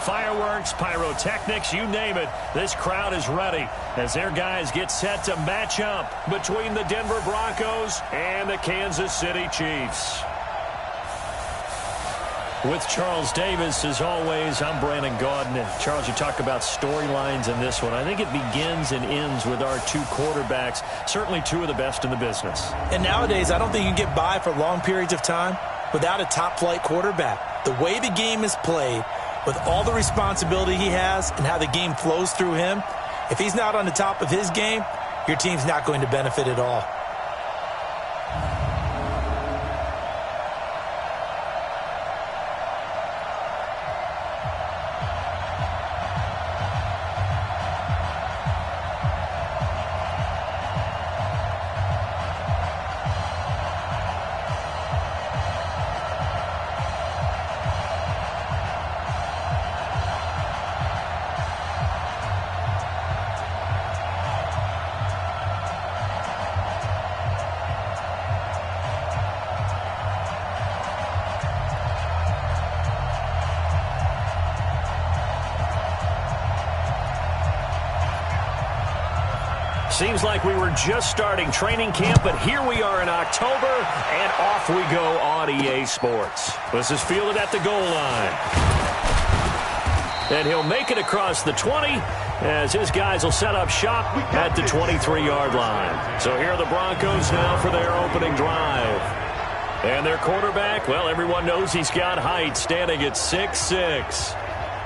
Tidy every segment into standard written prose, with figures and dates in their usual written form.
fireworks, pyrotechnics, you name it. This crowd is ready as their guys get set to match up between the Denver Broncos and the Kansas City Chiefs. With Charles Davis, as always, I'm Brandon Gaudin. Charles, you talk about storylines in this one. I think it begins and ends with our two quarterbacks, certainly two of the best in the business. And nowadays, I don't think you can get by for long periods of time without a top-flight quarterback. The way the game is played, with all the responsibility he has and how the game flows through him, if he's not on the top of his game, your team's not going to benefit at all. Seems like we were just starting training camp, but here we are in October, and off we go on EA Sports. This is fielded at the goal line. And he'll make it across the 20 as his guys will set up shop at the 23-yard line. So here are the Broncos now for their opening drive. And their quarterback, well, everyone knows he's got height, standing at 6'6".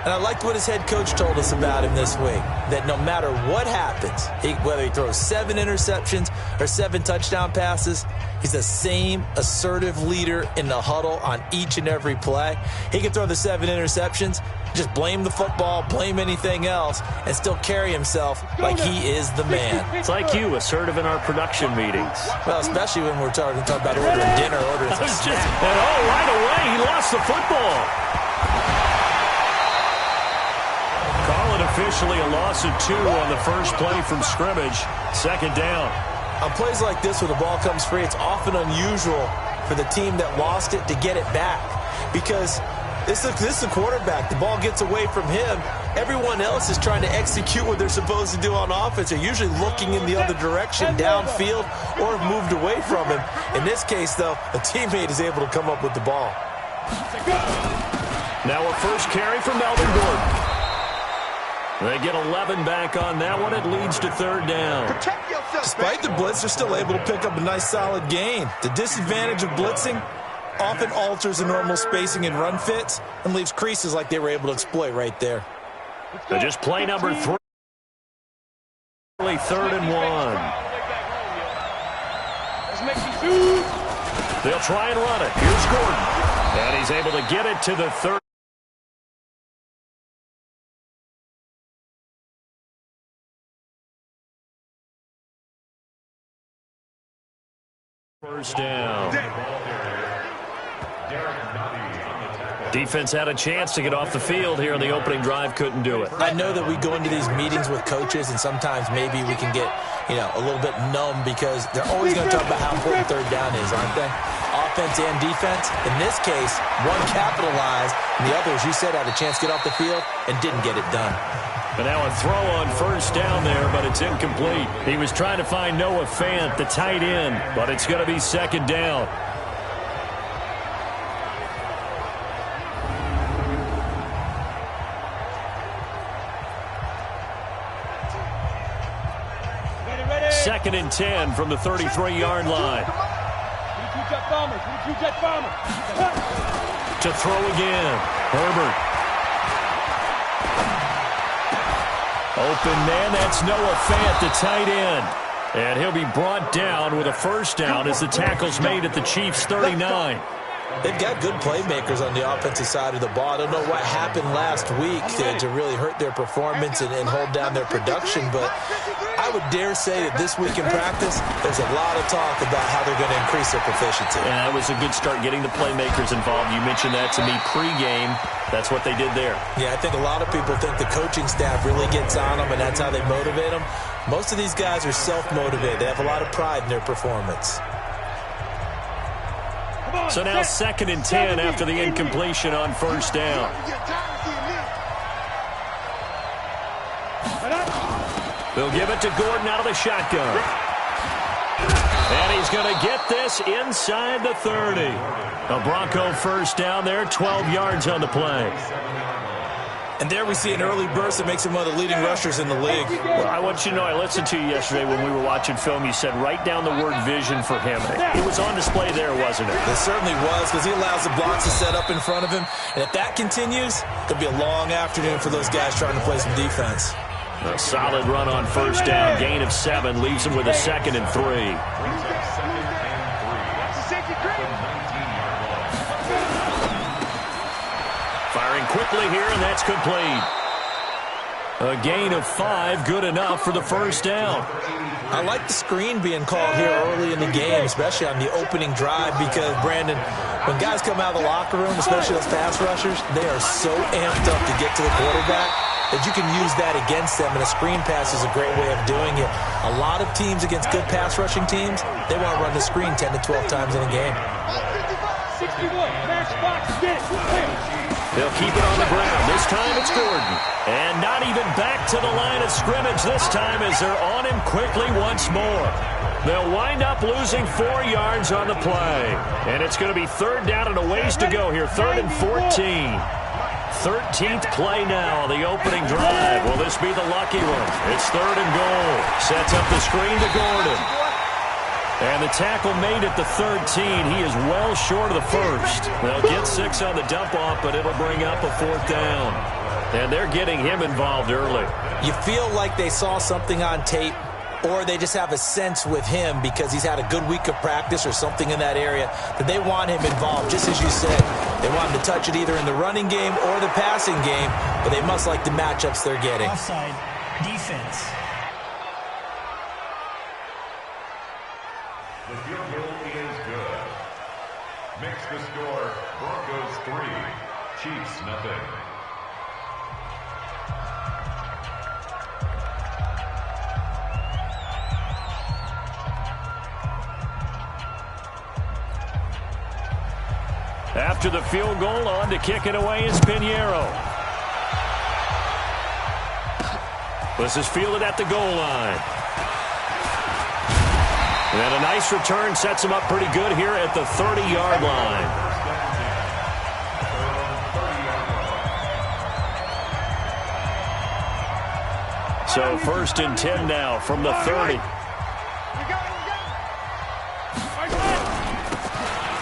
And I liked what his head coach told us about him this week, that no matter what happens, whether he throws 7 interceptions or 7 touchdown passes, he's the same assertive leader in the huddle on each and every play. He can throw the 7 interceptions, just blame the football, blame anything else, and still carry himself like he is the man. It's like you, assertive in our production meetings. Well, especially when we're talking about ordering dinner, ordering some snacks. And right away, he lost the football. Officially a loss of 2 on the first play from scrimmage. Second down. On plays like this where the ball comes free, it's often unusual for the team that lost it to get it back. Because this is a quarterback. The ball gets away from him. Everyone else is trying to execute what they're supposed to do on offense. They're usually looking in the other direction, downfield, or have moved away from him. In this case, though, a teammate is able to come up with the ball. Now a first carry from Melvin Gordon. They get 11 back on that one. It leads to third down. Despite the blitz, they're still able to pick up a nice, solid gain. The disadvantage of blitzing often alters the normal spacing and run fits and leaves creases like they were able to exploit right there. So just play number 3. Third and 1. They'll try and run it. Here's Gordon. And he's able to get it to the 30. First down. Defense had a chance to get off the field here in the opening drive, couldn't do it. I know that we go into these meetings with coaches, and sometimes maybe we can get, a little bit numb because they're always going to talk about how important third down is, aren't they? Offense and defense. In this case, one capitalized, and the other, as you said, had a chance to get off the field and didn't get it done. But now a throw on first down there, but it's incomplete. He was trying to find Noah Fant, the tight end, but it's going to be second down. Second and 10 from the 33-yard line. To throw again. Herbert. Open man, that's Noah Fant, the tight end. And he'll be brought down with a first down as the tackle's made at the Chiefs' 39. They've got good playmakers on the offensive side of the ball. I don't know what happened last week to really hurt their performance and hold down their production, but I would dare say that this week in practice, there's a lot of talk about how they're going to increase their proficiency. And that was a good start getting the playmakers involved. You mentioned that to me pregame. That's what they did there. Yeah, I think a lot of people think the coaching staff really gets on them, and that's how they motivate them. Most of these guys are self-motivated. They have a lot of pride in their performance. So now second and 10 after the incompletion on first down. They'll give it to Gordon out of the shotgun. And he's going to get this inside the 30. A Bronco first down there, 12 yards on the play. And there we see an early burst that makes him one of the leading rushers in the league. Well, I want you to know, I listened to you yesterday when we were watching film. You said write down the word vision for him. It was on display there, wasn't it? It certainly was, because he allows the blocks to set up in front of him. And if that continues, it'll be a long afternoon for those guys trying to play some defense. A solid run on first down, gain of 7, leaves him with a 2nd and 3. Firing quickly here, and that's complete. A gain of 5, good enough for the first down. I like the screen being called here early in the game, especially on the opening drive, because, Brandon, when guys come out of the locker room, especially those pass rushers, they are so amped up to get to the quarterback that you can use that against them, and a screen pass is a great way of doing it. A lot of teams against good pass rushing teams, they want to run the screen 10 to 12 times in a game. 61, match box, get it, clear. They'll keep it on the ground. This time it's Gordon. And not even back to the line of scrimmage this time as they're on him quickly once more. They'll wind up losing 4 yards on the play. And it's going to be 3rd down and a ways to go here. 3rd and 14. 13th play now, the opening drive. Will this be the lucky one? It's 3rd and goal. Sets up the screen to Gordon. And the tackle made at the 13. He is well short of the first. They'll get 6 on the dump-off, but it'll bring up a 4th down. And they're getting him involved early. You feel like they saw something on tape, or they just have a sense with him because he's had a good week of practice or something in that area that they want him involved, just as you said. They want him to touch it either in the running game or the passing game, but they must like the matchups they're getting. Offside defense. The field goal is good. Makes the score Broncos 3, Chiefs nothing. After the field goal, on to kick it away is Pinheiro. This is fielded at the goal line. And a nice return sets him up pretty good here at the 30-yard line. So 1st and 10 now from the 30.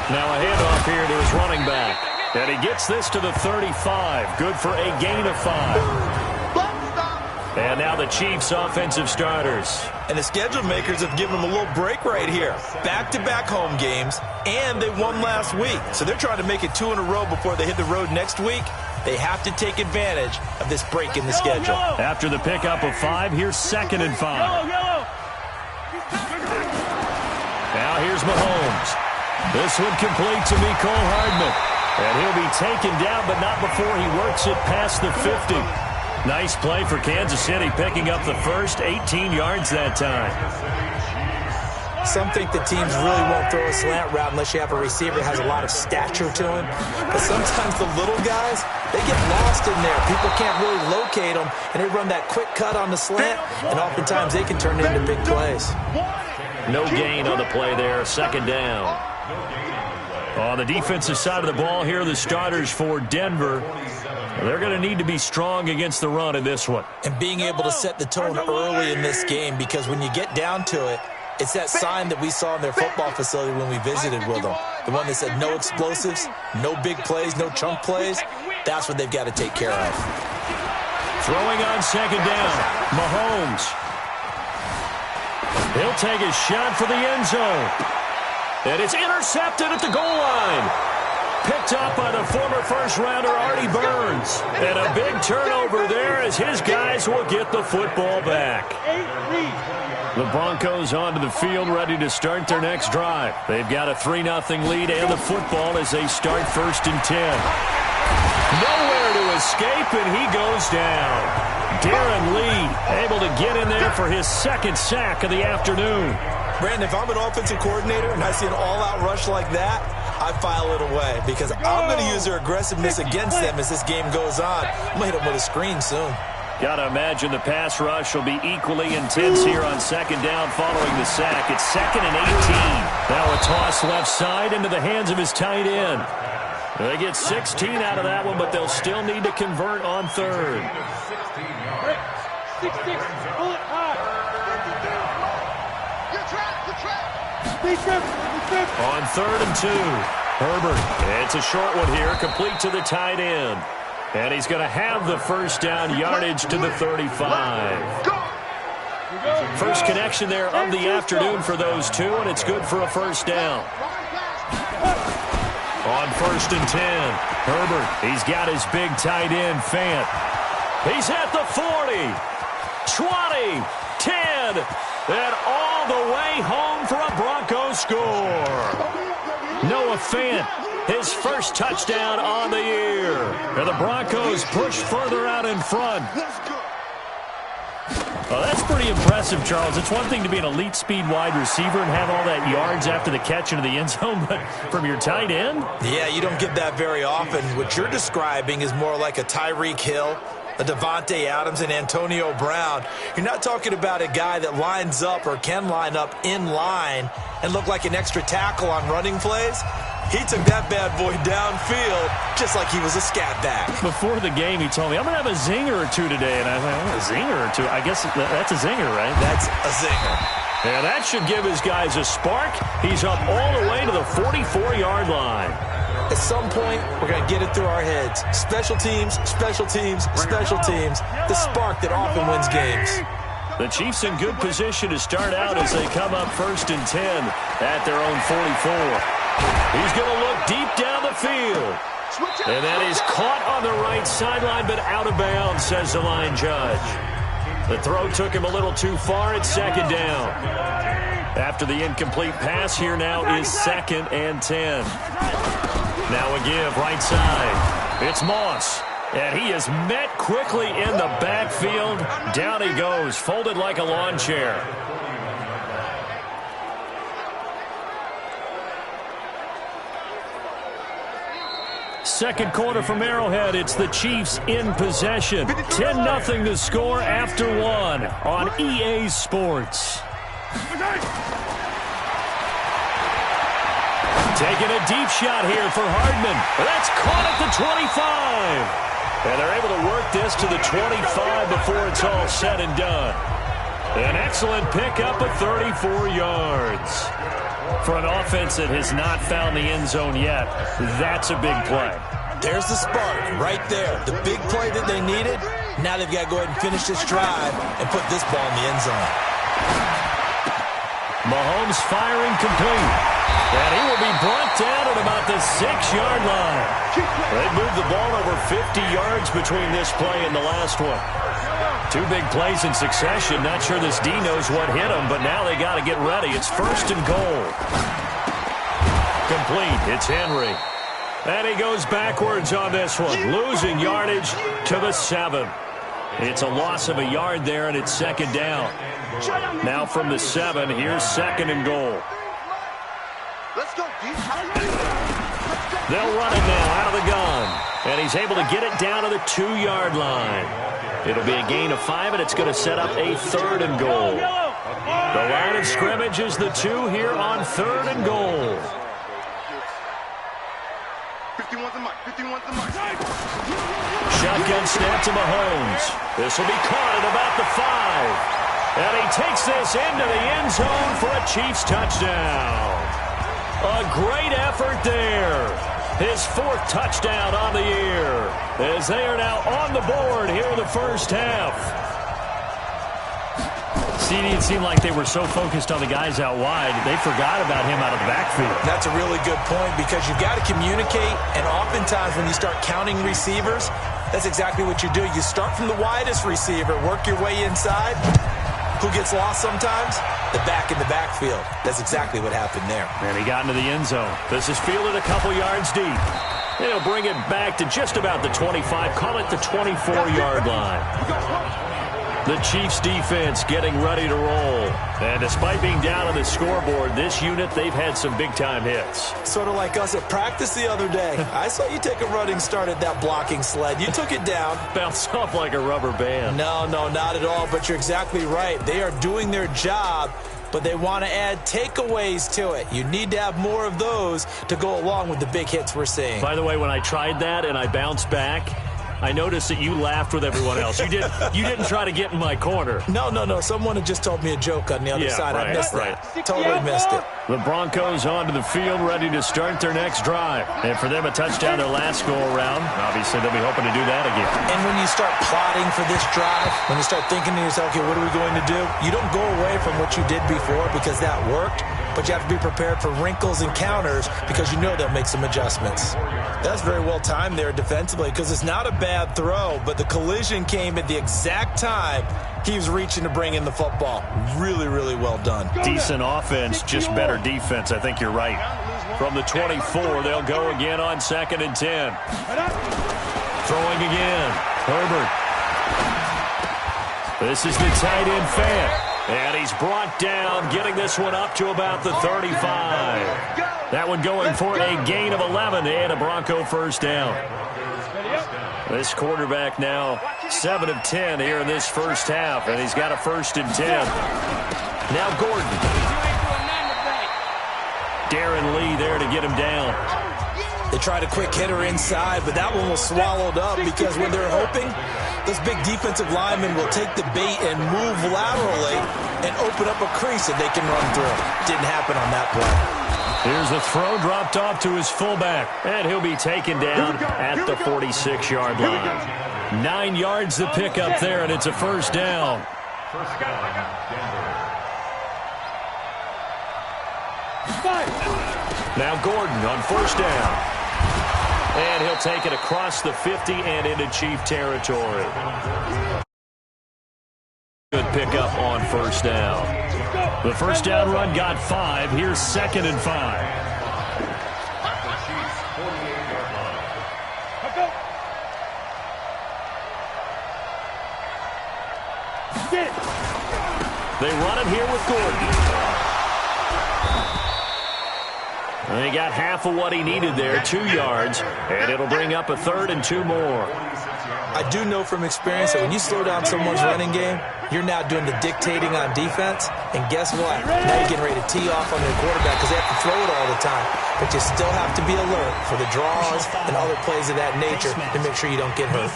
Now a handoff here to his running back. And he gets this to the 35. Good for a gain of 5. And now the Chiefs' offensive starters. And the schedule makers have given them a little break right here. Back-to-back home games, and they won last week. So they're trying to make it 2 in a row before they hit the road next week. They have to take advantage of this break in the schedule. After the pickup of 5, here's 2nd and 5. Now here's Mahomes. This one complete to Mecole Hardman. And he'll be taken down, but not before he works it past the 50. Nice play for Kansas City, picking up the first, 18 yards that time. Some think the teams really won't throw a slant route unless you have a receiver that has a lot of stature to him. But sometimes the little guys, they get lost in there. People can't really locate them, and they run that quick cut on the slant, and oftentimes they can turn it into big plays. No gain on the play there, 2nd down. On the defensive side of the ball here, the starters for Denver. They're going to need to be strong against the run in this one. And being able to set the tone early in this game, because when you get down to it, it's that sign that we saw in their football facility when we visited with them. The one that said no explosives, no big plays, no chunk plays. That's what they've got to take care of. Throwing on 2nd down, Mahomes. He'll take a shot for the end zone. And it's intercepted at the goal line. Picked up by the former first-rounder Artie Burns. And a big turnover there as his guys will get the football back. The Broncos onto the field ready to start their next drive. They've got a 3-0 lead and the football as they start 1st and 10. Nowhere to escape, and he goes down. Darren Lee able to get in there for his 2nd sack of the afternoon. Brandon, if I'm an offensive coordinator and I see an all-out rush like that, I file it away because I'm going to use their aggressiveness against them as this game goes on. I'm going to hit them with a screen soon. Got to imagine the pass rush will be equally intense here on second down following the sack. It's 2nd and 18. Now a toss left side into the hands of his tight end. They get 16 out of that one, but they'll still need to convert on third. 6-6, bullet high. On 3rd and 2, Herbert. It's a short one here, complete to the tight end. And he's going to have the first down yardage to the 35. First connection there of the afternoon for those two, and it's good for a first down. On 1st and 10, Herbert, he's got his big tight end, Fant. He's at the 40, 20, 10, and all the way home for a Broncos score. Noah Fant, his first touchdown on the year. And the Broncos push further out in front. Well, that's pretty impressive, Charles. It's one thing to be an elite speed wide receiver and have all that yards after the catch into the end zone, but from your tight end? Yeah, you don't get that very often. What you're describing is more like a Tyreek Hill, a Devontae Adams, and Antonio Brown. You're not talking about a guy that lines up or can line up in line and look like an extra tackle on running plays. He took that bad boy downfield just like he was a scat back. Before the game, he told me, I'm going to have a zinger or two today. And I thought, a zinger or two? I guess that's a zinger, right? That's a zinger. And that should give his guys a spark. He's up all the way to the 44-yard line. At some point, we're going to get it through our heads. Special teams, special teams, special teams. The spark that often wins games. The Chiefs in good position to start out as they come up 1st and 10 at their own 44. He's going to look deep down the field. And that is caught on the right sideline, but out of bounds, says the line judge. The throw took him a little too far at 2nd down. After the incomplete pass, here now is 2nd and 10. Now a give, right side. It's Moss. And he is met quickly in the backfield. Down he goes, folded like a lawn chair. Second quarter from Arrowhead. It's the Chiefs in possession. 10-0 to score after 1 on EA Sports. Taking a deep shot here for Hardman. That's caught at the 25. And they're able to work this to the 25 before it's all said and done. An excellent pickup of 34 yards. For an offense that has not found the end zone yet, that's a big play. There's the spark right there. The big play that they needed. Now they've got to go ahead and finish this drive and put this ball in the end zone. Mahomes firing complete. And he will be brought down at about the 6-yard line. They moved the ball over 50 yards between this play and the last one. 2 big plays in succession. Not sure this D knows what hit him, but now they got to get ready. It's 1st and goal. Complete. It's Henry. And he goes backwards on this one, losing yardage to the 7. It's a loss of a yard there, and it's 2nd down. Now from the 7, here's 2nd and goal. They'll run it now out of the gun. And he's able to get it down to the 2-yard line. It'll be a gain of 5, and it's going to set up a 3rd and goal. The line of scrimmage is the 2 here on 3rd and goal. 51's the mark. 51's the mark. Shotgun snap to Mahomes. This will be caught at about the 5. And he takes this into the end zone for a Chiefs touchdown. A great effort there. His 4th touchdown on the year, as they are now on the board here in the first half. CD, it seemed like they were so focused on the guys out wide, they forgot about him out of the backfield. That's a really good point, because you've got to communicate, and oftentimes when you start counting receivers, that's exactly what you do. You start from the widest receiver, work your way inside. Who gets lost sometimes? The back in the backfield. That's exactly what happened there. And he got into the end zone. This is fielded a couple yards deep. And he'll bring it back to just about the 25. Call it the 24-yard line. The Chiefs defense getting ready to roll. And despite being down on the scoreboard, this unit, they've had some big-time hits. Sort of like us at practice the other day. I saw you take a running start at that blocking sled. You took it down. Bounced off like a rubber band. No, not at all, but you're exactly right. They are doing their job, but they want to add takeaways to it. You need to have more of those to go along with the big hits we're seeing. By the way, when I tried that and I bounced back, I noticed that you laughed with everyone else. You didn't try to get in my corner. No. Someone had just told me a joke on the other side. Right, I missed that. Totally missed it. The Broncos onto the field, ready to start their next drive. And for them, a touchdown their last go-around. Obviously, they'll be hoping to do that again. And when you start plotting for this drive, when you start thinking to yourself, okay, what are we going to do? You don't go away from what you did before because that worked, but you have to be prepared for wrinkles and counters because you know they'll make some adjustments. That's very well timed there defensively because it's not a bad throw, but the collision came at the exact time he was reaching to bring in the football. Really, really well done. Decent offense, just better defense. I think you're right. From the 24, they'll go again on 2nd and 10. Throwing again. Herbert. This is the tight end fan. And he's brought down, getting this one up to about the 35. That one going for a gain of 11 and a Bronco first down. This quarterback now 7 of 10 here in this first half, and he's got a 1st and 10. Now Gordon. Darren Lee there to get him down. They tried a quick hitter inside, but that one was swallowed up because when they're hoping, those big defensive linemen will take the bait and move laterally and open up a crease that they can run through. Didn't happen on that play. Here's the throw dropped off to his fullback, and he'll be taken down at the 46-yard line. 9 yards the pick up there, and it's a first down. Now Gordon on first down. And he'll take it across the 50 and into Chief territory. Good pickup on first down. The first down run got 5. Here's 2nd and 5. They run it here with Gordon. And he got half of what he needed there, 2 yards, and it'll bring up a 3rd and 2 more. I do know from experience that when you slow down someone's running game, you're now doing the dictating on defense, and guess what? Now you're getting ready to tee off on their quarterback because they have to throw it all the time. But you still have to be alert for the draws and other plays of that nature to make sure you don't get hurt.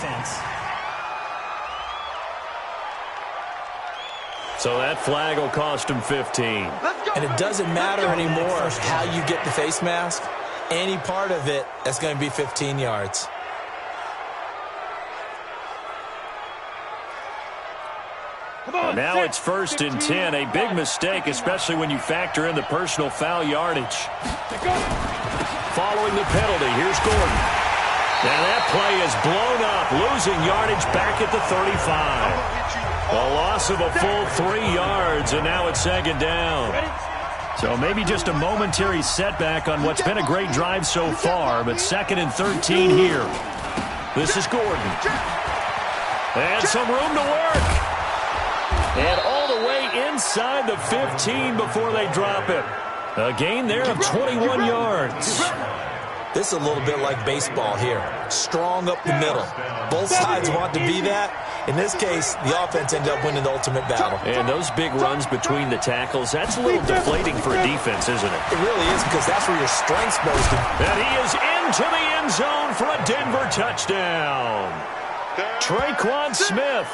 So that flag will cost him 15. And it doesn't matter anymore how you get the face mask. Any part of it, that's going to be 15 yards. Now it's 1st and 10. A big mistake, especially when you factor in the personal foul yardage. Following the penalty, here's Gordon. And that play is blown up, losing yardage back at the 35. A loss of a full 3 yards, and now it's 2nd down. So maybe just a momentary setback on what's been a great drive so far, but 2nd and 13 here. This is Gordon. And some room to work. And all the way inside the 15 before they drop it. A gain there of 21 yards. This is a little bit like baseball here. Strong up the middle. Both sides want to be that. In this case, the offense ended up winning the ultimate battle. And those big runs between the tackles, that's a little deflating for a defense, isn't it? It really is because that's where your strength's most. And he is into the end zone for a Denver touchdown. Traquan Smith,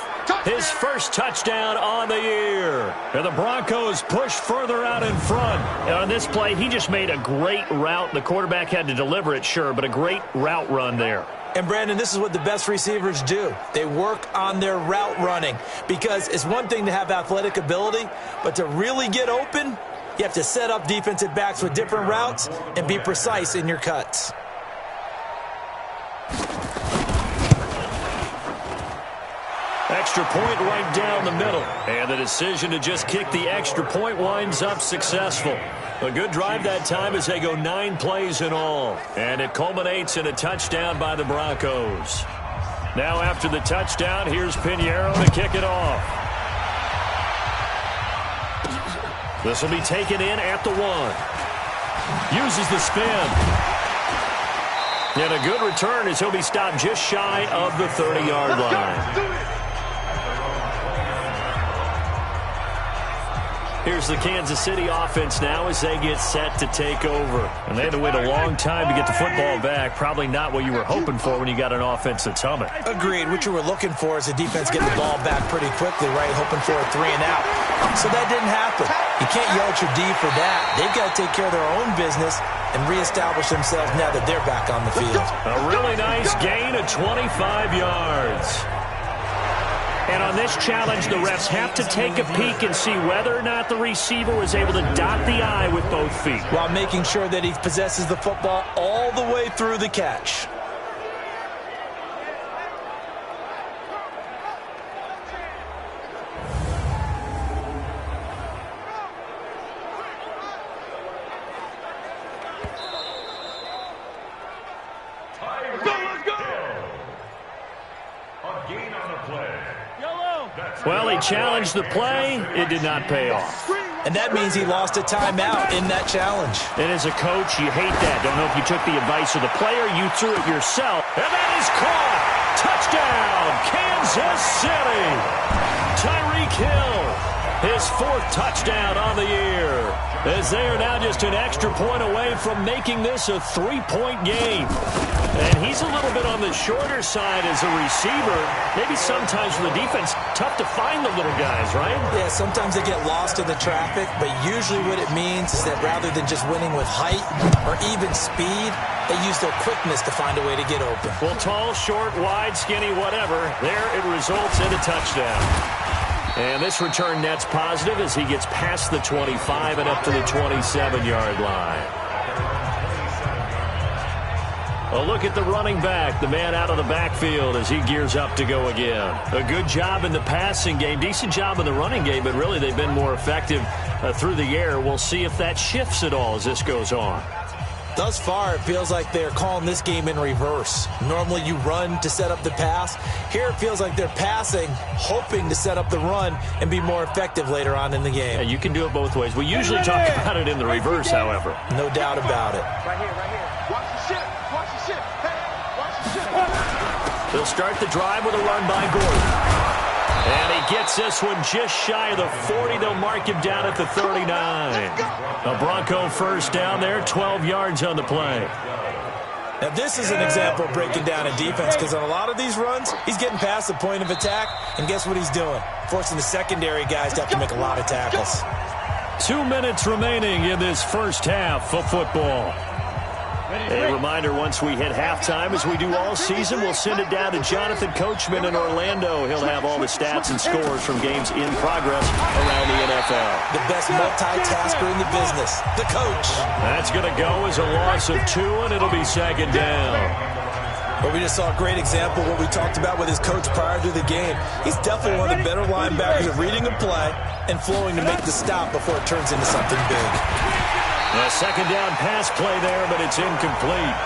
his first touchdown on the year. And the Broncos push further out in front. And on this play, he just made a great route. The quarterback had to deliver it, sure, but a great route run there. And, Brandon, this is what the best receivers do. They work on their route running because it's one thing to have athletic ability, but to really get open, you have to set up defensive backs with different routes and be precise in your cuts. Extra point right down the middle. And the decision to just kick the extra point winds up successful. A good drive that time as they go 9 plays in all. And it culminates in a touchdown by the Broncos. Now after the touchdown, here's Pinheiro to kick it off. This will be taken in at the 1. Uses the spin. And a good return as he'll be stopped just shy of the 30-yard line. Here's the Kansas City offense now as they get set to take over. And they had to wait a long time to get the football back. Probably not what you were hoping for when you got an offense that's humming. Agreed. What you were looking for is the defense getting the ball back pretty quickly, right? Hoping for a 3 and out. So that didn't happen. You can't yell at your D for that. They've got to take care of their own business and reestablish themselves now that they're back on the field. A really nice gain of 25 yards. And on this challenge, the refs have to take a peek and see whether or not the receiver was able to dot the I with both feet, while making sure that he possesses the football all the way through the catch. Well, he challenged the play. It did not pay off. And that means he lost a timeout in that challenge. And as a coach, you hate that. Don't know if you took the advice of the player, you threw it yourself. And that is caught. Touchdown, Kansas City. Tyreek Hill, his 4th touchdown on the year. As they are now just an extra point away from making this a 3-point game. And he's a little bit on the shorter side as a receiver. Maybe sometimes for the defense, tough to find the little guys, right? Yeah, sometimes they get lost in the traffic, but usually what it means is that rather than just winning with height or even speed, they use their quickness to find a way to get open. Well, tall, short, wide, skinny, whatever, there it results in a touchdown. And this return net's positive as he gets past the 25 and up to the 27-yard line. A look at the running back, the man out of the backfield as he gears up to go again. A good job in the passing game, decent job in the running game, but really they've been more effective through the air. We'll see if that shifts at all as this goes on. Thus far, it feels like they're calling this game in reverse. Normally you run to set up the pass. Here it feels like they're passing, hoping to set up the run and be more effective later on in the game. Yeah, you can do it both ways. We usually talk about it in the reverse, however. No doubt about it. Right here, right here. Watch the ship. Watch the ship. Hey, watch the ship. They'll start the drive with a run by Gordon. And he gets this one just shy of the 40. They'll mark him down at the 39. A Bronco first down there, 12 yards on the play. Now, this is an example of breaking down a defense because on a lot of these runs, he's getting past the point of attack, and guess what he's doing? Forcing the secondary guys to have to make a lot of tackles. 2 minutes remaining in this first half of football. A reminder, once we hit halftime, as we do all season, we'll send it down to Jonathan Coachman in Orlando. He'll have all the stats and scores from games in progress around the NFL. The best multitasker in the business, the coach. That's going to go as a loss of 2, and it'll be 2nd down. But we just saw a great example of what we talked about with his coach prior to the game. He's definitely one of the better linebackers at reading a play and flowing to make the stop before it turns into something big. A 2nd down pass play there, but it's incomplete.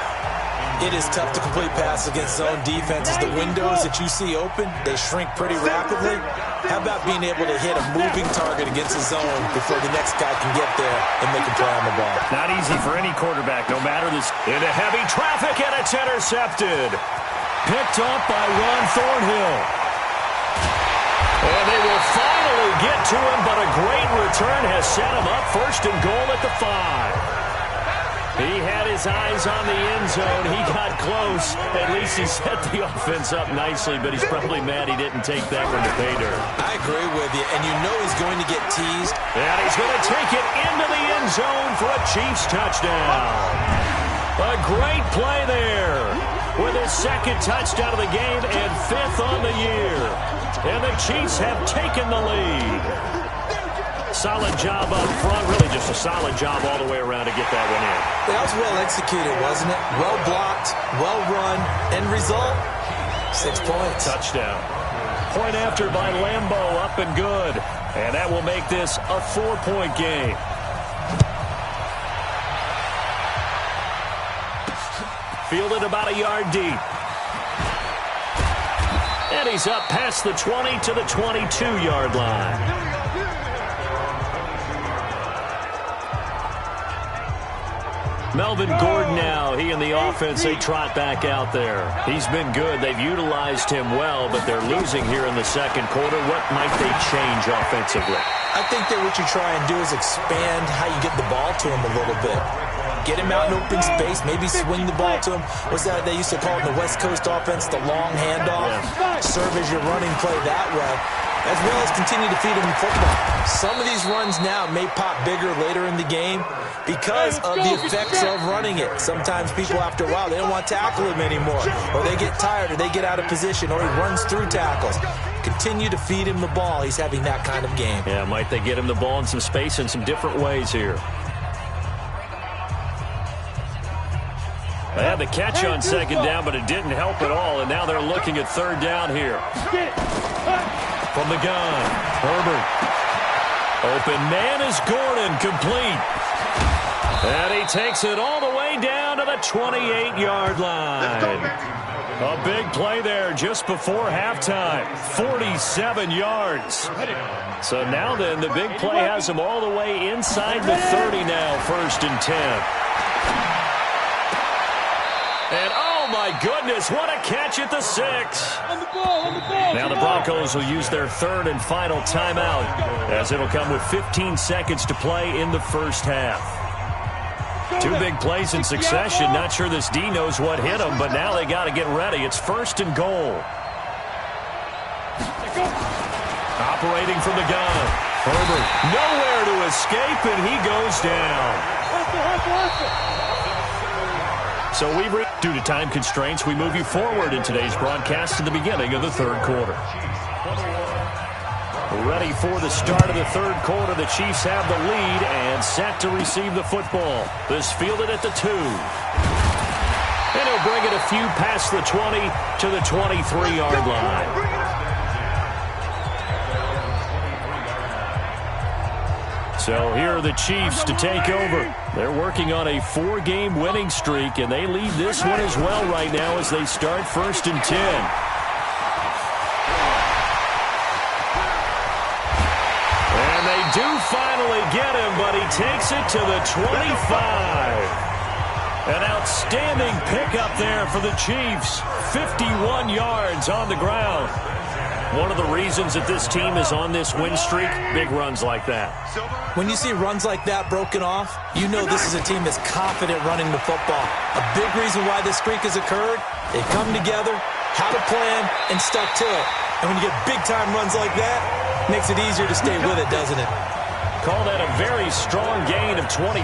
It is tough to complete passes against zone defenses. The windows that you see open, they shrink pretty rapidly. How about being able to hit a moving target against the zone before the next guy can get there and make a play on the ball? Not easy for any quarterback, no matter this. Into heavy traffic, and it's intercepted. Picked up by Ron Thornhill. And they will finally get to him, but a great return has set him up 1st and goal at the 5. He had his eyes on the end zone. He got close. At least he set the offense up nicely, but he's probably mad he didn't take that one to pay dirt. I agree with you, and you know he's going to get teased. And he's going to take it into the end zone for a Chiefs touchdown. A great play there with his 2nd touchdown of the game and 5th on the year. And the Chiefs have taken the lead. Solid job up front. Really just a solid job all the way around to get that one in. That was well executed, wasn't it? Well blocked, well run. End result, 6 points. Touchdown. Point after by Lambeau, up and good. And that will make this a 4-point game. Fielded about a yard deep. And he's up past the 20 to the 22-yard line. Melvin Gordon now, he and the offense, they trot back out there. He's been good. They've utilized him well, but they're losing here in the second quarter. What might they change offensively? I think that what you try and do is expand how you get the ball to him a little bit. Get him out in open space, maybe swing the ball to him. What's that they used to call it in the West Coast offense, the long handoff? Yeah. Serve as your running play that way, as well as continue to feed him the football. Some of these runs now may pop bigger later in the game because of the effects of running it. Sometimes people, after a while, they don't want to tackle him anymore, or they get tired, or they get out of position, or he runs through tackles. Continue to feed him the ball. He's having that kind of game. Yeah, might they get him the ball in some space in some different ways here. They had the catch on second down, but it didn't help at all, and now they're looking at third down here. From the gun, Herbert. Open man is Gordon, complete. And he takes it all the way down to the 28-yard line. A big play there just before halftime. 47 yards. So now then, the big play has him all the way inside the 30 now, 1st and 10. And, oh, my goodness, what a catch at the 6. Now the Broncos will use their third and final timeout, as it'll come with 15 seconds to play in the first half. Two big plays in succession. Not sure this D knows what hit him, but now they got to get ready. It's 1st and goal. Operating from the gun. Herbert nowhere to escape, and he goes down. So due to time constraints, we move you forward in today's broadcast to the beginning of the third quarter. Ready for the start of the third quarter. The Chiefs have the lead and set to receive the football. This fielded at the 2. And he'll bring it a few past the 20 to the 23-yard line. So here are the Chiefs to take over. They're working on a 4-game winning streak, and they lead this one as well right now as they start 1st and 10. And they do finally get him, but he takes it to the 25. An outstanding pickup there for the Chiefs. 51 yards on the ground. One of the reasons that this team is on this win streak, big runs like that. When you see runs like that broken off, you know this is a team that's confident running the football. A big reason why this streak has occurred, they've come together, had a plan, and stuck to it. And when you get big-time runs like that, it makes it easier to stay with it, doesn't it? Call that a very strong gain of 24.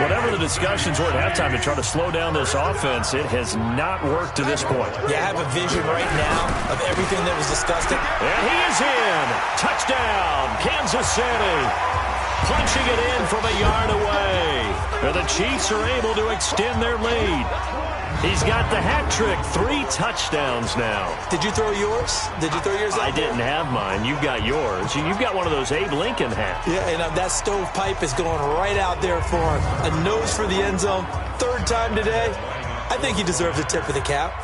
Whatever the discussions were at halftime to try to slow down this offense, it has not worked to this point. Yeah, I have a vision right now of everything that was discussed. And he is in. Touchdown, Kansas City. Punching it in from a yard away. And the Chiefs are able to extend their lead. He's got the hat trick. 3 touchdowns now. Did you throw yours? Did you throw yours out? I didn't have mine. You've got yours. You've got one of those Abe Lincoln hats. Yeah, and that stovepipe is going right out there for him. A nose for the end zone. 3rd time today. I think he deserves a tip of the cap.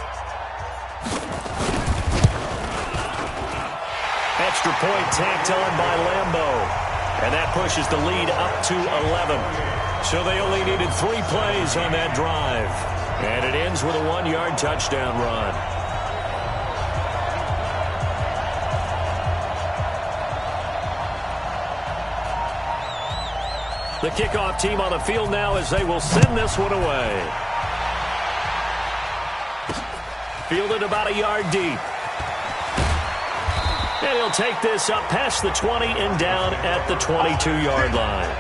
Extra point tacked on by Lambeau. And that pushes the lead up to 11. So they only needed 3 plays on that drive. And it ends with a 1-yard touchdown run. The kickoff team on the field now as they will send this one away. Fielded about a yard deep. And he'll take this up past the 20 and down at the 22-yard line.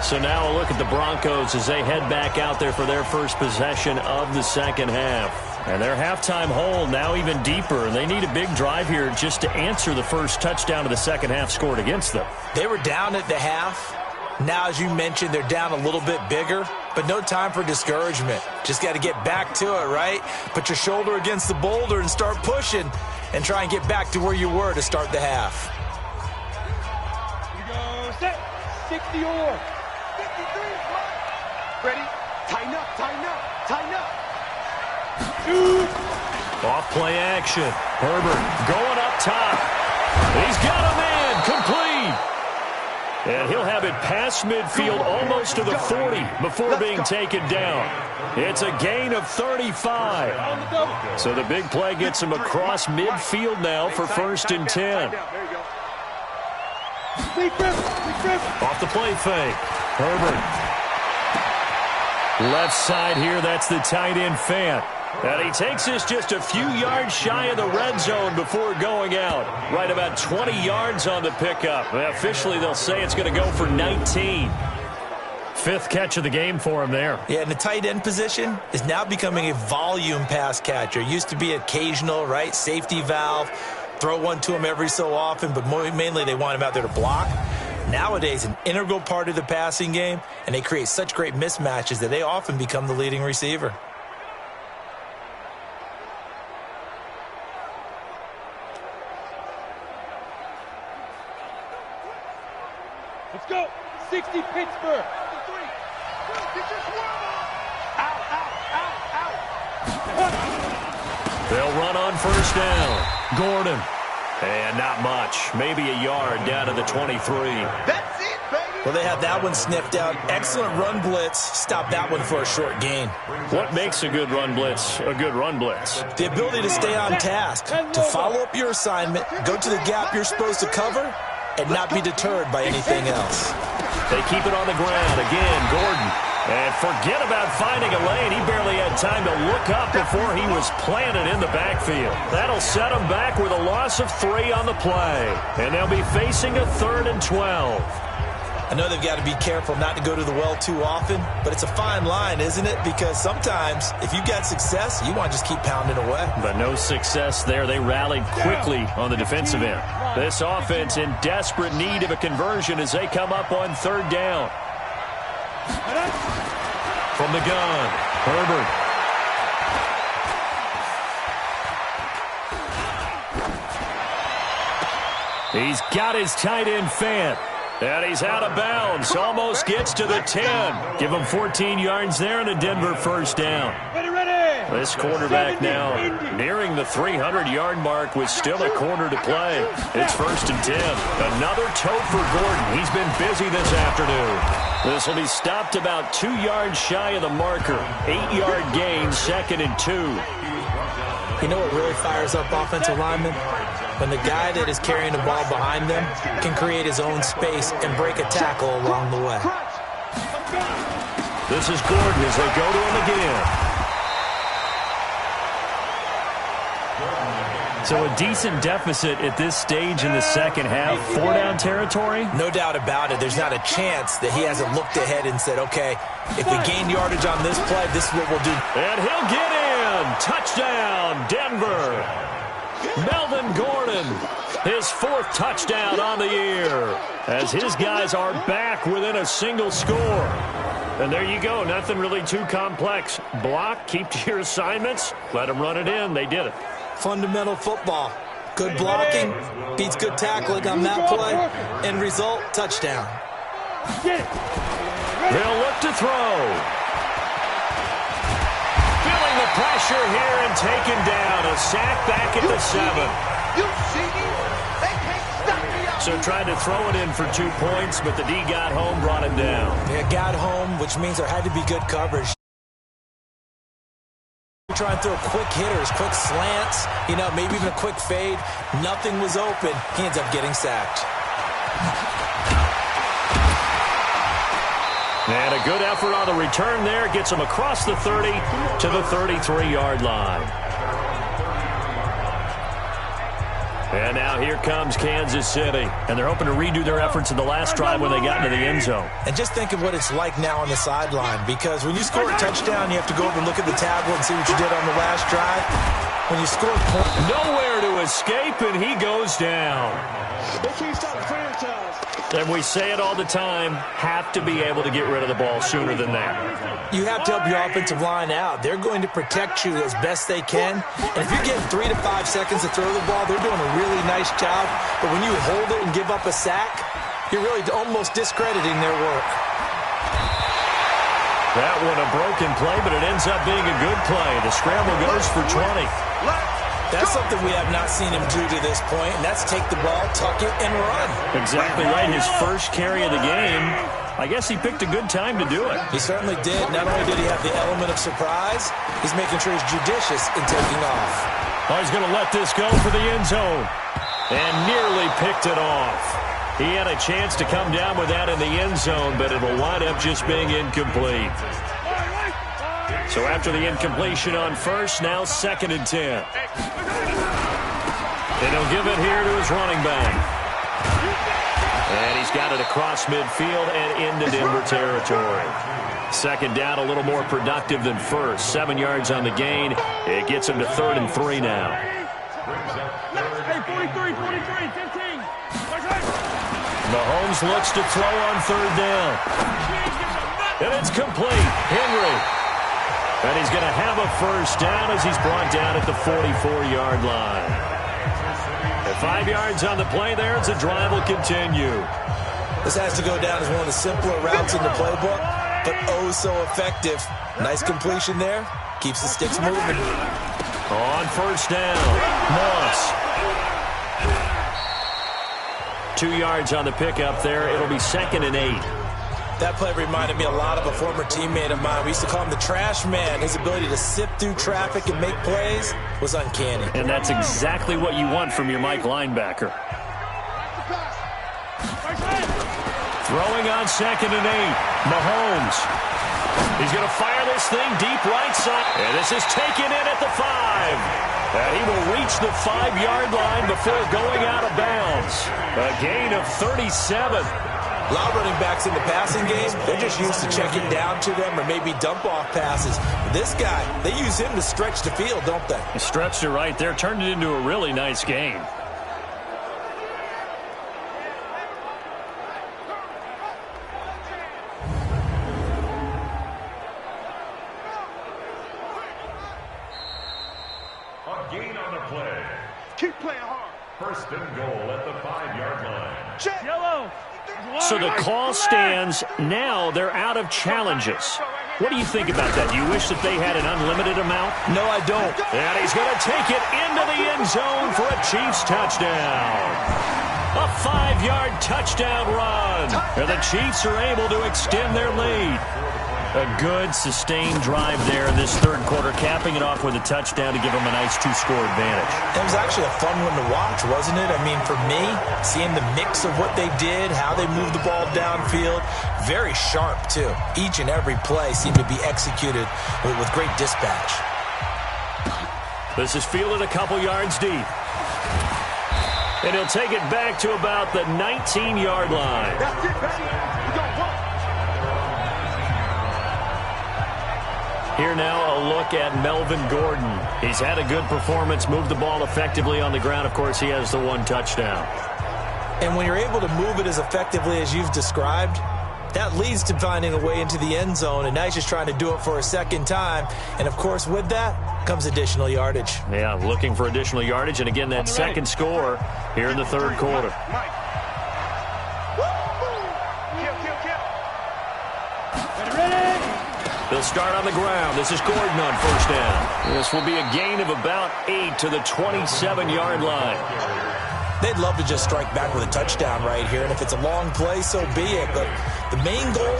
So now a look at the Broncos as they head back out there for their first possession of the second half. And their halftime hole now even deeper, and they need a big drive here just to answer the first touchdown of the second half scored against them. They were down at the half. Now, as you mentioned, they're down a little bit bigger, but no time for discouragement. Just got to get back to it, right? Put your shoulder against the boulder and start pushing and try and get back to where you were to start the half. Here we go. Set. 60 or. 53. Ready? Tighten up. Tighten up. Tighten up. Off play action. Herbert going up top. He's got a man. Complete. And he'll have it past midfield almost to the 40 before being taken down. It's a gain of 35. So the big play gets him across midfield now for 1st and 10. Off the play fake. Herbert. Left side here, that's the tight end Fant. And he takes this just a few yards shy of the red zone before going out. Right about 20 yards on the pickup. Officially, they'll say it's going to go for 19. 5th catch of the game for him there. Yeah, and the tight end position is now becoming a volume pass catcher. Used to be occasional, right? Safety valve. Throw one to him every so often, but mainly they want him out there to block. Nowadays, an integral part of the passing game, and they create such great mismatches that they often become the leading receiver. Let's go. 60 Pittsburgh. Out, out, out, out. They'll run on 1st down. Gordon. And not much. Maybe a yard down to the 23. That's it, baby. Well, they have that one sniffed out. Excellent run blitz. Stop that one for a short gain. What makes a good run blitz a good run blitz? The ability to stay on task, to follow up your assignment, go to the gap you're supposed to cover, and not be deterred by anything else. They keep it on the ground. Again, Gordon. And forget about finding a lane. He barely had time to look up before he was planted in the backfield. That'll set him back with a loss of 3 on the play. And they'll be facing a 3rd and 12. I know they've got to be careful not to go to the well too often, but it's a fine line, isn't it? Because sometimes, if you got success, you want to just keep pounding away. But no success there. They rallied quickly on the defensive end. This offense in desperate need of a conversion as they come up on 3rd down. From the gun, Herbert. He's got his tight end Fant. And he's out of bounds. Almost gets to the 10. Give him 14 yards there and a Denver 1st down. This quarterback now nearing the 300-yard mark with still a quarter to play. It's 1st and 10. Another tote for Gordon. He's been busy this afternoon. This will be stopped about 2 yards shy of the marker. 8-yard gain, 2nd and 2. You know what really fires up offensive linemen? When the guy that is carrying the ball behind them can create his own space and break a tackle along the way. This is Gordon as they go to him again. So a decent deficit at this stage in the 2nd half. 4-down territory? No doubt about it. There's not a chance that he hasn't looked ahead and said, okay, if we gain yardage on this play, this is what we'll do. And he'll get in. Touchdown, Denver. Melvin Gordon, his 4th touchdown on the year, as his guys are back within a single score. And there you go. Nothing really too complex. Block, keep to your assignments, let them run it in. They did it. Fundamental football. Good blocking beats good tackling on that play. End result, touchdown. They'll look to throw. Feeling the pressure here and taken down. A sack back at the 7. You see me? They can't stop me. So tried to throw it in for 2 points, but the D got home, brought him down. Yeah, got home, which means there had to be good coverage. Try and throw quick hitters, quick slants, maybe even a quick fade. Nothing was open. He ends up getting sacked. And a good effort on the return there. Gets him across the 30 to the 33-yard line. And now here comes Kansas City. And they're hoping to redo their efforts in the last drive when they got into the end zone. And just think of what it's like now on the sideline. Because when you score a touchdown, you have to go over and look at the tablet and see what you did on the last drive. When you score points, nowhere to escape, and he goes down. They can't stop the franchise. And we say it all the time, have to be able to get rid of the ball sooner than that. You have to help your offensive line out. They're going to protect you as best they can. And if you're getting 3 to 5 seconds to throw the ball, they're doing a really nice job. But when you hold it and give up a sack, you're really almost discrediting their work. That one a broken play, but it ends up being a good play. The scramble goes for 20. That's something we have not seen him do to this point, and that's take the ball, tuck it, and run. Exactly right. His first carry of the game. I guess he picked a good time to do it. He certainly did. Not only did he have the element of surprise, he's making sure he's judicious in taking off. Oh, he's going to let this go for the end zone. And nearly picked it off. He had a chance to come down with that in the end zone, but it'll wind up just being incomplete. So after the incompletion on first, now 2nd and 10. And he'll give it here to his running back. And he's got it across midfield and into Denver territory. 2nd down, a little more productive than first. 7 yards on the gain. It gets him to 3rd and 3 now. Hey, 43, 15. Mahomes looks to throw on 3rd down. And it's complete. Henry. And he's going to have a first down as he's brought down at the 44-yard line. And 5 yards on the play there as the drive will continue. This has to go down as one of the simpler routes in the playbook, but oh so effective. Nice completion there. Keeps the sticks moving. On first down, Moss. 2 yards on the pickup there. It'll be 2nd and 8. That play reminded me a lot of a former teammate of mine. We used to call him the trash man. His ability to sift through traffic and make plays was uncanny. And that's exactly what you want from your Mike linebacker. Throwing on 2nd and 8. Mahomes. He's going to fire this thing deep right side. And this is taken in at the 5. And he will reach the 5-yard line before going out of bounds. A gain of 37. A lot of running backs in the passing game, they're just used to checking down to them or maybe dump-off passes. This guy, they use him to stretch the field, don't they? He stretched it right there, turned it into a really nice game. A gain on the play. Keep playing hard. 1st and goal at the 5-yard line. Check. Yellow. So the call stands. Now they're out of challenges. What do you think about that? Do you wish that they had an unlimited amount? No, I don't. And he's going to take it into the end zone for a Chiefs touchdown. A 5-yard touchdown run. And the Chiefs are able to extend their lead. A good, sustained drive there in this 3rd quarter, capping it off with a touchdown to give them a nice 2-score advantage. It was actually a fun one to watch, wasn't it? I mean, for me, seeing the mix of what they did, how they moved the ball downfield, very sharp, too. Each and every play seemed to be executed with great dispatch. This is fielded a couple yards deep. And he'll take it back to about the 19-yard line. That's it, baby. We don't walk. Here now a look at Melvin Gordon. He's had a good performance, moved the ball effectively on the ground. Of course, he has the 1 touchdown. And when you're able to move it as effectively as you've described, that leads to finding a way into the end zone. And now he's just trying to do it for a 2nd time. And, of course, with that comes additional yardage. Yeah, looking for additional yardage. And, again, that 2nd score here in the 3rd quarter. They'll start on the ground. This is Gordon on first down. This will be a gain of about 8 to the 27-yard line. They'd love to just strike back with a touchdown right here, and if it's a long play, so be it. But the main goal,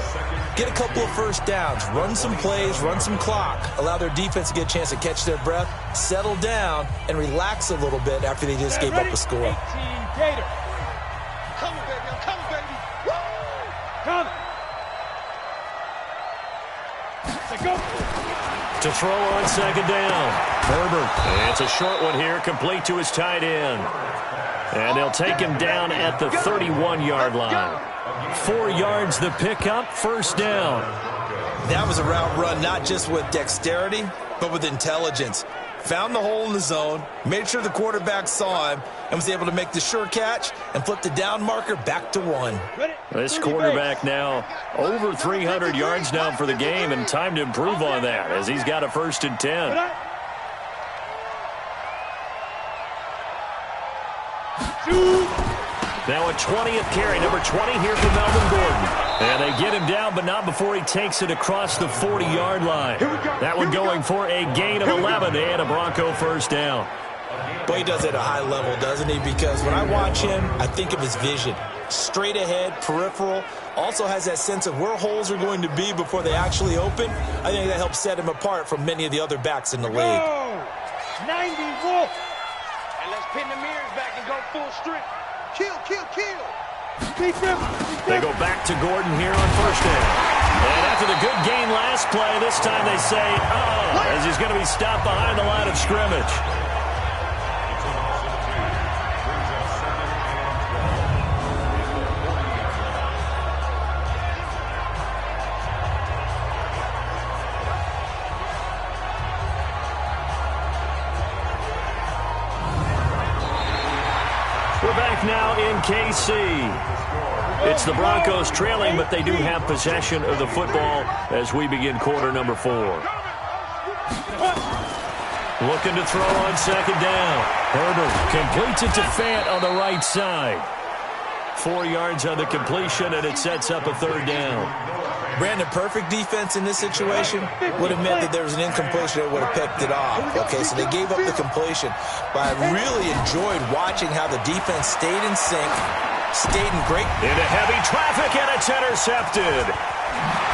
get a couple of first downs, run some plays, run some clock, allow their defense to get a chance to catch their breath, settle down, and relax a little bit after they just gave up a score. 18 Gator. Coming, baby. I'm coming, baby. Woo! Coming. Go. To throw on 2nd down. Herbert. It's a short one here, complete to his tight end. And they'll take him down at the 31-yard line. 4 yards the pickup, first down. That was a route run not just with dexterity, but with intelligence. Found the hole in the zone, made sure the quarterback saw him, and was able to make the sure catch and flip the down marker back to 1. This quarterback now over 300 yards now for the game, and time to improve on that as he's got a 1st and 10. Now a 20th carry, number 20 here for Melvin Gordon. And they get him down, but not before he takes it across the 40-yard line. That one going for a gain of 11 and a Bronco first down. But he does it at a high level, doesn't he? Because when I watch him, I think of his vision. Straight ahead, peripheral. Also has that sense of where holes are going to be before they actually open. I think that helps set him apart from many of the other backs in the league. 90 Wolf. And let's pin the mirrors back and go full strength. Kill, kill, kill. They go back to Gordon here on first down. And after the good gain last play, this time they say, as he's going to be stopped behind the line of scrimmage. We're back now in KC. It's the Broncos trailing, but they do have possession of the football as we begin quarter number 4. Looking to throw on second down. Herbert completes it to Fant on the right side. 4 yards on the completion, and it sets up a third down. Brandon, perfect defense in this situation would have meant that there was an incompletion that would have picked it off. Okay, so they gave up the completion. But I really enjoyed watching how the defense stayed in sync, stayed in great... Into heavy traffic, and it's intercepted.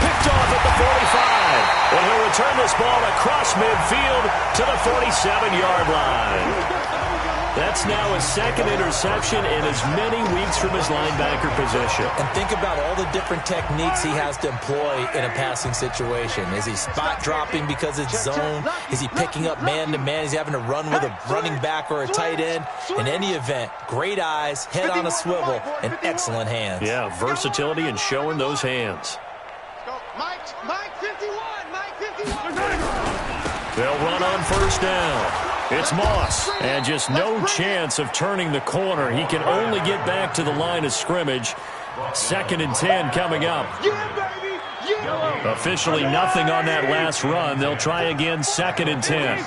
Picked off at the 45. And he'll return this ball across midfield to the 47-yard line. That's now his second interception in as many weeks from his linebacker position. And think about all the different techniques he has to employ in a passing situation. Is he spot dropping because it's zone? Is he picking up man-to-man? Is he having to run with a running back or a tight end? In any event, great eyes, head on a swivel, and excellent hands. Yeah, versatility and showing those hands. Mike 51, Mike 51. They'll run on first down. It's Moss, and just no chance of turning the corner. He can only get back to the line of scrimmage. 2nd and 10 coming up. Officially nothing on that last run. They'll try again, 2nd and 10.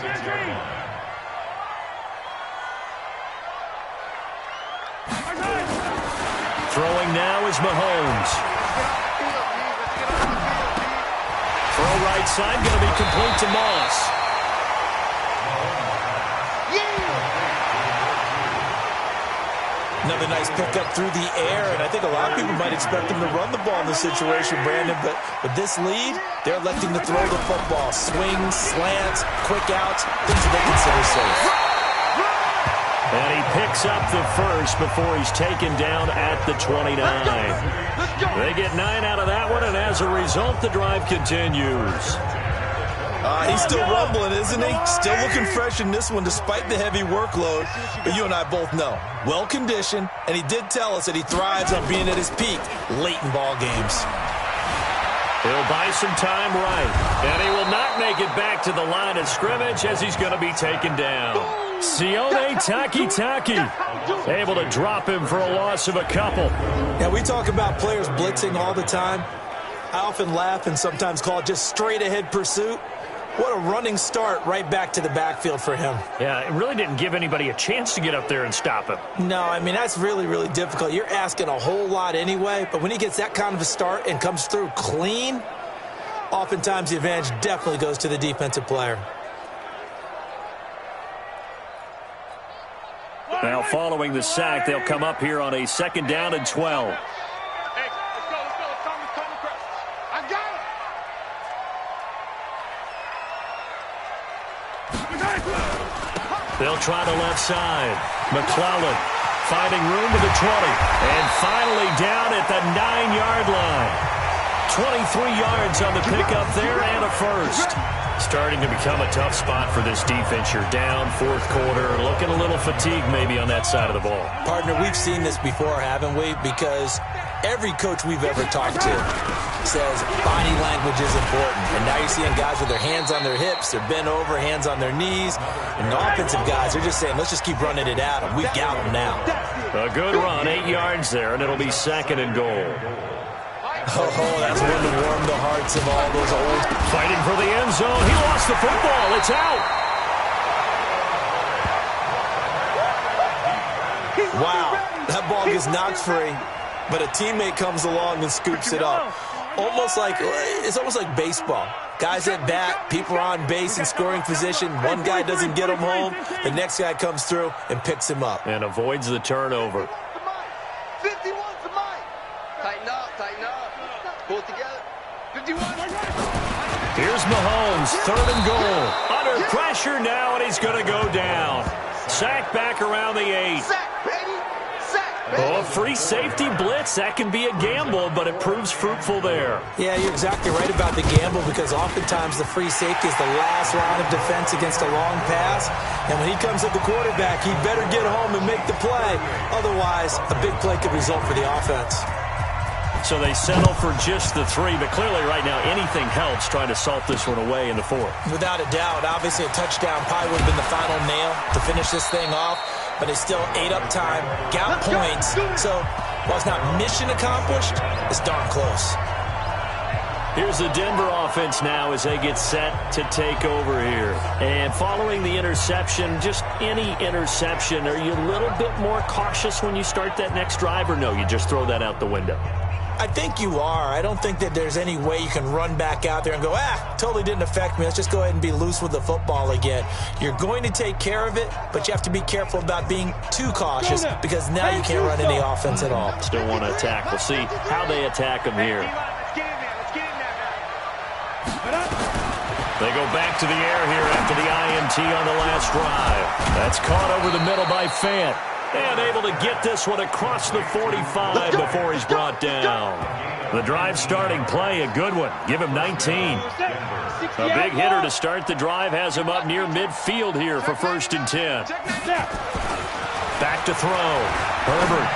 Throwing now is Mahomes. Throw right side, going to be complete to Moss. Another nice pickup through the air, and I think a lot of people might expect him to run the ball in this situation, Brandon, but with this lead, they're electing to throw the football. Swings, slants, quick outs, things that they consider safe. And he picks up the first before he's taken down at the 29. They get 9 out of that one, and as a result, the drive continues. He's still rumbling, isn't he? Still looking fresh in this one despite the heavy workload. But you and I both know, well-conditioned, and he did tell us that he thrives on being at his peak late in ball games. He'll buy some time right, and he will not make it back to the line of scrimmage as he's going to be taken down. Sione Takitaki able to drop him for a loss of a couple. Now, we talk about players blitzing all the time. I often laugh and sometimes call it just straight-ahead pursuit. What a running start right back to the backfield for him. Yeah, it really didn't give anybody a chance to get up there and stop him. No, I mean, that's really, really difficult. You're asking a whole lot anyway, but when he gets that kind of a start and comes through clean, oftentimes the advantage definitely goes to the defensive player. Now, following the sack, they'll come up here on a 2nd down and 12. They'll try the left side. McClellan finding room to the 20. And finally down at the 9-yard line. 23 yards on the pickup there and a first. Starting to become a tough spot for this defense. You're down 4th quarter. Looking a little fatigued maybe on that side of the ball. Partner, we've seen this before, haven't we? Because every coach we've ever talked to says body language is important. And now you're seeing guys with their hands on their hips, they're bent over, hands on their knees. And the offensive guys, they're just saying, let's just keep running it at them. We've got them now. A good run, 8 yards there, and it'll be 2nd and goal. Oh, that's one to warm the hearts of all those old. Fighting for the end zone. He lost the football. It's out. Wow, that ball gets knocked free. but a teammate comes along and scoops it up. It's almost like baseball. Guys at bat, people are on base in scoring position. One guy doesn't get him home. The next guy comes through and picks him up. And avoids the turnover. 51's the mic. Tighten up. Pull it together. 51. Here's Mahomes, 3rd and goal. Under pressure now, and he's going to go down. Sack back around the 8. Sack, baby. Sack, baby. Oh, a free safety blitz. That can be a gamble, but it proves fruitful there. Yeah, you're exactly right about the gamble, because oftentimes the free safety is the last line of defense against a long pass. And when he comes at the quarterback, he better get home and make the play. Otherwise, a big play could result for the offense. So they settle for just the 3, but clearly right now anything helps trying to salt this one away in the 4th. Without a doubt, obviously a touchdown probably would have been the final nail to finish this thing off, but it's still 8 up time, got points. So while it's not mission accomplished, it's darn close. Here's the Denver offense now as they get set to take over here. And following the interception, just any interception, are you a little bit more cautious when you start that next drive, or no, you just throw that out the window? I think you are. I don't think that there's any way you can run back out there and go, totally didn't affect me. Let's just go ahead and be loose with the football again. You're going to take care of it, but you have to be careful about being too cautious, because now you can't run any offense at all. Still want to attack. We'll see how they attack them here. They go back to the air here after the INT on the last drive. That's caught over the middle by Fant. And able to get this one across the 45 before he's brought down. The drive starting play, a good one. Give him 19. A big hitter to start the drive has him up near midfield here for 1st and 10. Back to throw. Herbert.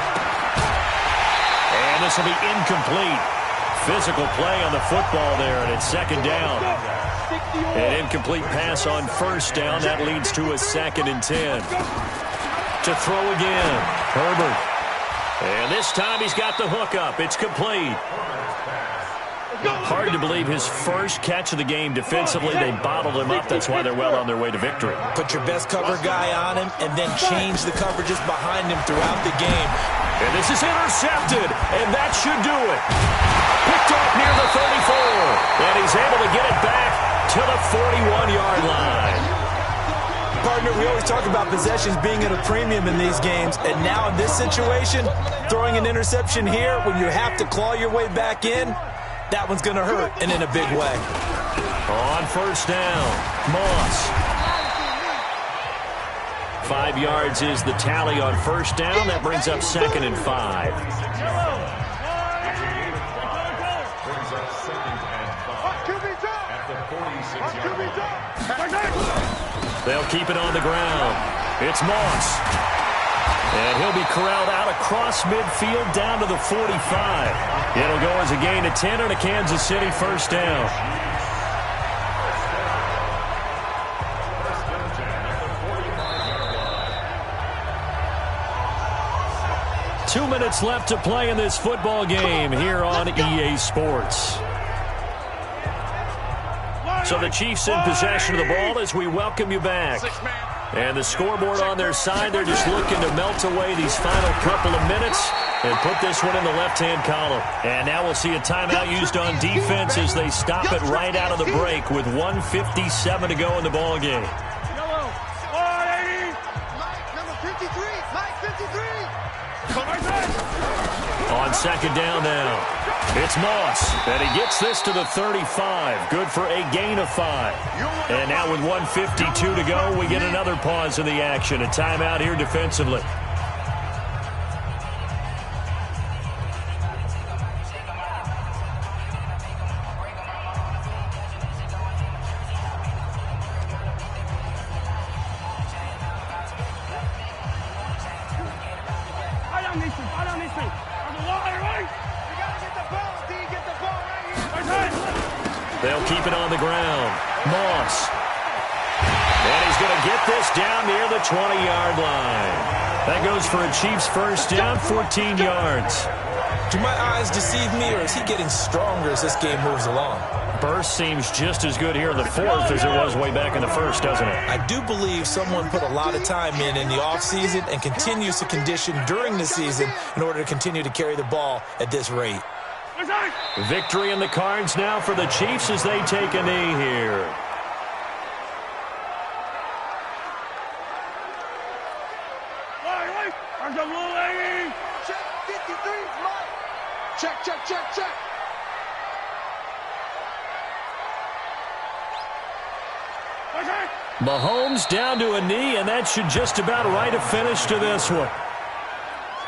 And this will be incomplete. Physical play on the football there, and it's 2nd down. An incomplete pass on 1st down. That leads to a 2nd and 10. To throw again. Herbert. And this time he's got the hook up. It's complete. Hard to believe his first catch of the game defensively. They bottled him up. That's why they're well on their way to victory. Put your best cover guy on him and then change the coverages behind him throughout the game. And this is intercepted, and that should do it. Picked off near the 34, and he's able to get it back to the 41-yard line. Partner, we always talk about possessions being at a premium in these games, and now in this situation, throwing an interception here when you have to claw your way back in, that one's going to hurt, and in a big way. On 1st down, Moss. 5 yards is the tally on 1st down. That brings up 2nd and 5. They'll keep it on the ground. It's Moss. And he'll be corralled out across midfield down to the 45. It'll go as a gain of 10 and a Kansas City 1st down. Two minutes left to play in this football game here on EA Sports. So the Chiefs in possession of the ball as we welcome you back. And the scoreboard on their side, they're just looking to melt away these final couple of minutes and put this one in the left-hand column. And now we'll see a timeout used on defense as they stop it right out of the break with 1:57 to go in the ball game. On 2nd down now, it's Moss, and he gets this to the 35. Good for a gain of 5. And now with 1:52 to go, we get another pause in the action. A timeout here defensively. They'll keep it on the ground. Moss. And he's going to get this down near the 20-yard line. That goes for a Chiefs 1st down, 14 yards. Do my eyes deceive me, or is he getting stronger as this game moves along? burst seems just as good here in the fourth as it was way back in the first, doesn't it? I do believe someone put a lot of time in the offseason and continues to condition during the season in order to continue to carry the ball at this rate. Victory in the cards now for the Chiefs as they take a knee here. Check 53, Mike. Check, check, check, check. Mahomes down to a knee, and that should just about write a finish to this one.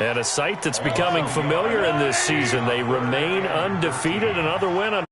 And a sight that's becoming familiar in this season. They remain undefeated. Another win on